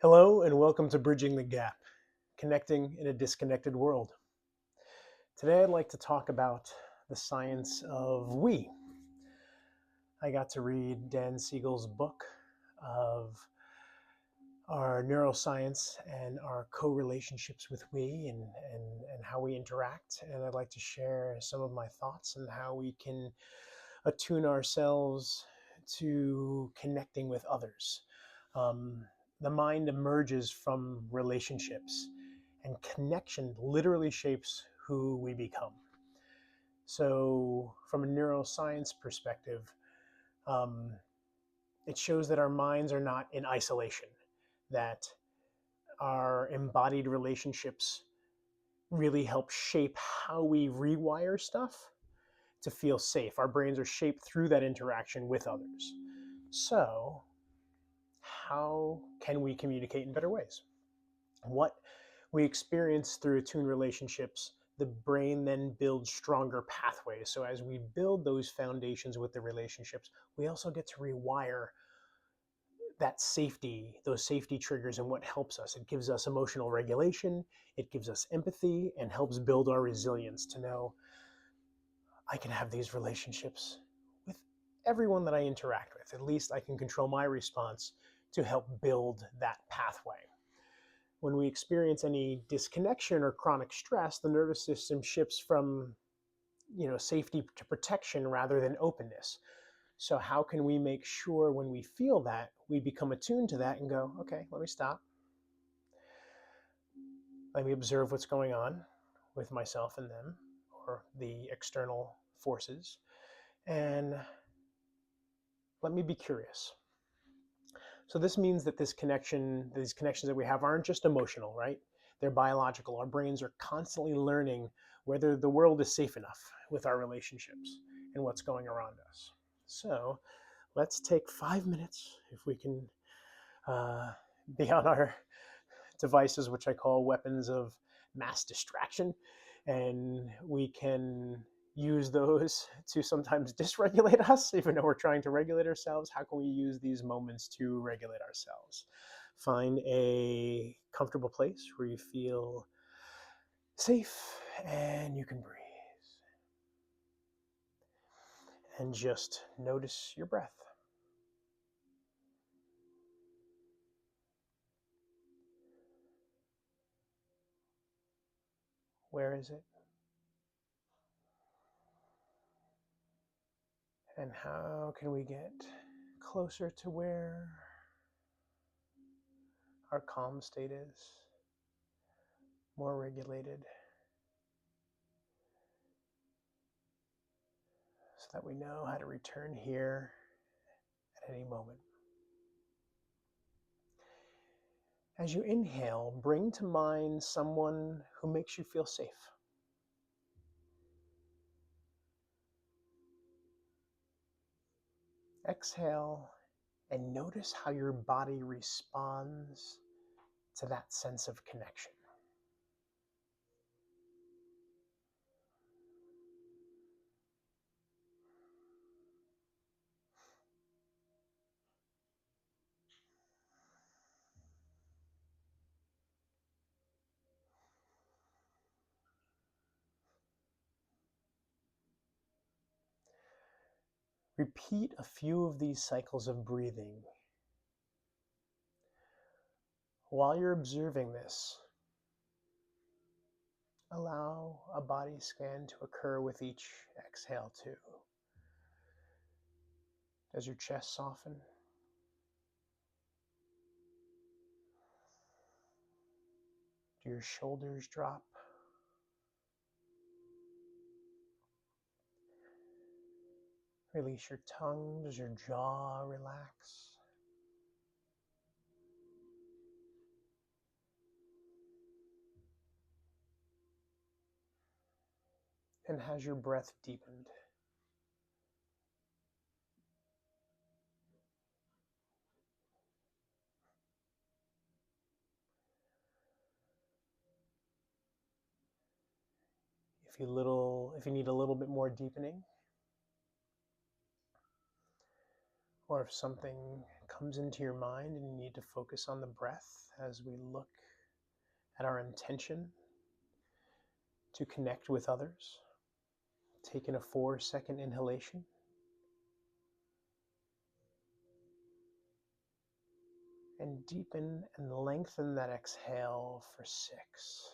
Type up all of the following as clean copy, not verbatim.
Hello and welcome to Bridging the Gap, connecting in a disconnected world. Today I'd like to talk about the science of we. I got to read Dan Siegel's book of our neuroscience and our co-relationships with we and how we interact. And I'd like to share some of my thoughts on how we can attune ourselves to connecting with others. The mind emerges from relationships, and connection literally shapes who we become. So, from a neuroscience perspective, um, it shows that our minds are not in isolation, that our embodied relationships really help shape how we rewire stuff to feel safe. Our brains are shaped through that interaction with others. So, how can we communicate in better ways? What we experience through attuned relationships, the brain then builds stronger pathways. So as we build those foundations with the relationships, we also get to rewire that safety, those safety triggers, and what helps us. It gives us emotional regulation, it gives us empathy, and helps build our resilience to know I can have these relationships with everyone that I interact with. At least I can control my response to help build that pathway. When we experience any disconnection or chronic stress, the nervous system shifts from, safety to protection rather than openness. So how can we make sure when we feel that we become attuned to that and go, okay, let me stop. Let me observe what's going on with myself and them or the external forces. And let me be curious. So this means that these connections that we have aren't just emotional, right? They're biological. Our brains are constantly learning whether the world is safe enough with our relationships and what's going around us. So let's take 5 minutes, if we can be on our devices, which I call weapons of mass distraction, and we can use those to sometimes dysregulate us, even though we're trying to regulate ourselves. How can we use these moments to regulate ourselves? Find a comfortable place where you feel safe and you can breathe. And just notice your breath. Where is it? And how can we get closer to where our calm state is, more regulated, so that we know how to return here at any moment. As you inhale, bring to mind someone who makes you feel safe. Exhale and notice how your body responds to that sense of connection. Repeat a few of these cycles of breathing. While you're observing this, allow a body scan to occur with each exhale too. Does your chest soften? Do your shoulders drop? Release your tongue. Does your jaw relax? And has your breath deepened? If you need a little bit more deepening, or if something comes into your mind and you need to focus on the breath as we look at our intention to connect with others, take in a 4-second inhalation. And deepen and lengthen that exhale for 6.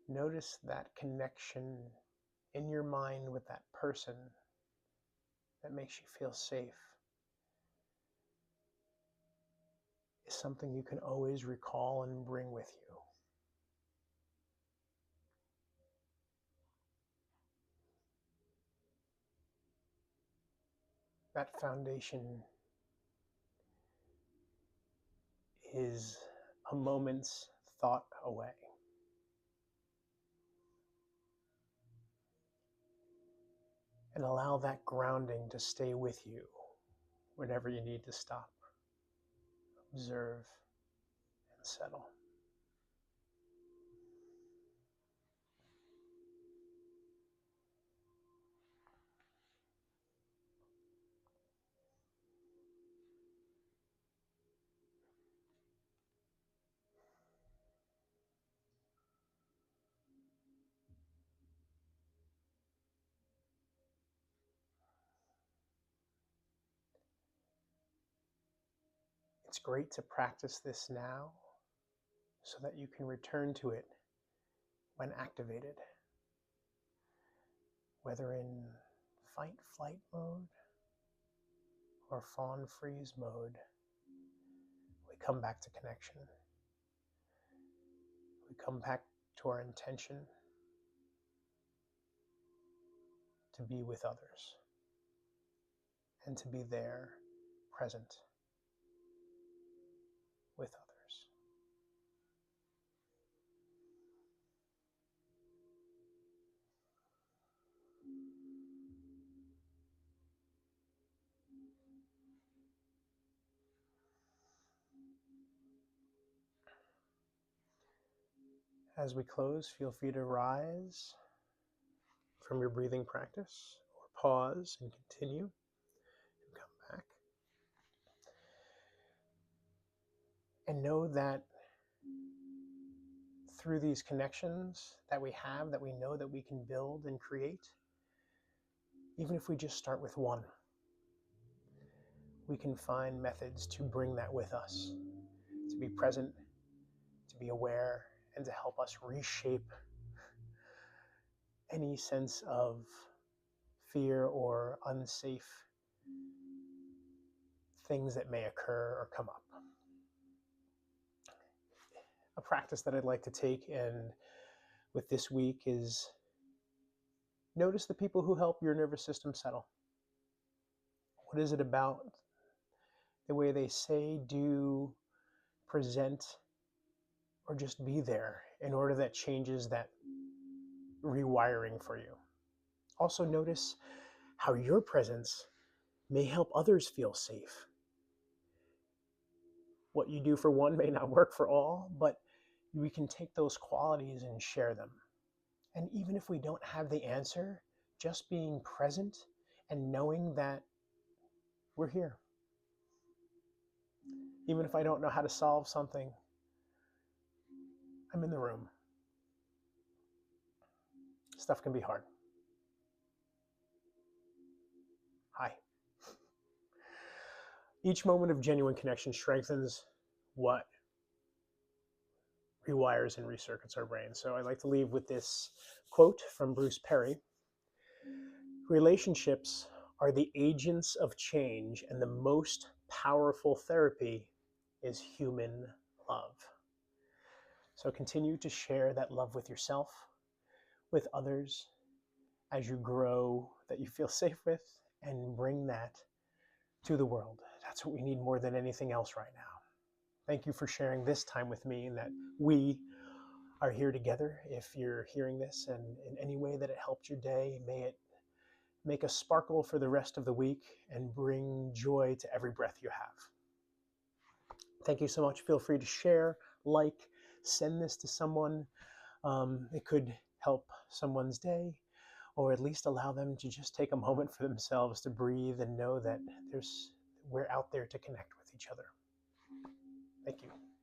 Notice that connection in your mind with that person that makes you feel safe is something you can always recall and bring with you. That foundation is a moment's thought away. And allow that grounding to stay with you whenever you need to stop, observe, and settle. It's great to practice this now so that you can return to it when activated, whether in fight-flight mode or fawn-freeze mode. We come back to connection. We come back to our intention to be with others and to be there, present with others. As we close, feel free to rise from your breathing practice or pause and continue and come back. And know that through these connections that we have, that we know that we can build and create, even if we just start with one, we can find methods to bring that with us, to be present, to be aware, and to help us reshape any sense of fear or unsafe things that may occur or come up. A practice that I'd like to take and with this week is notice the people who help your nervous system settle. What is it about the way they say, do, present, or just be there in order that changes that rewiring for you? Also notice how your presence may help others feel safe. What you do for one may not work for all, but we can take those qualities and share them. And even if we don't have the answer, just being present and knowing that we're here. Even if I don't know how to solve something, I'm in the room. Stuff can be hard. Hi. Each moment of genuine connection strengthens what rewires and recircuits our brain. So I'd like to leave with this quote from Bruce Perry. Relationships are the agents of change, and the most powerful therapy is human love. So continue to share that love with yourself, with others, as you grow, that you feel safe with, and bring that to the world. That's what we need more than anything else right now. Thank you for sharing this time with me, and that we are here together. If you're hearing this and in any way that it helped your day, may it make a sparkle for the rest of the week and bring joy to every breath you have. Thank you so much. Feel free to share, like, send this to someone. It could help someone's day, or at least allow them to just take a moment for themselves to breathe and know that we're out there to connect with each other. Thank you.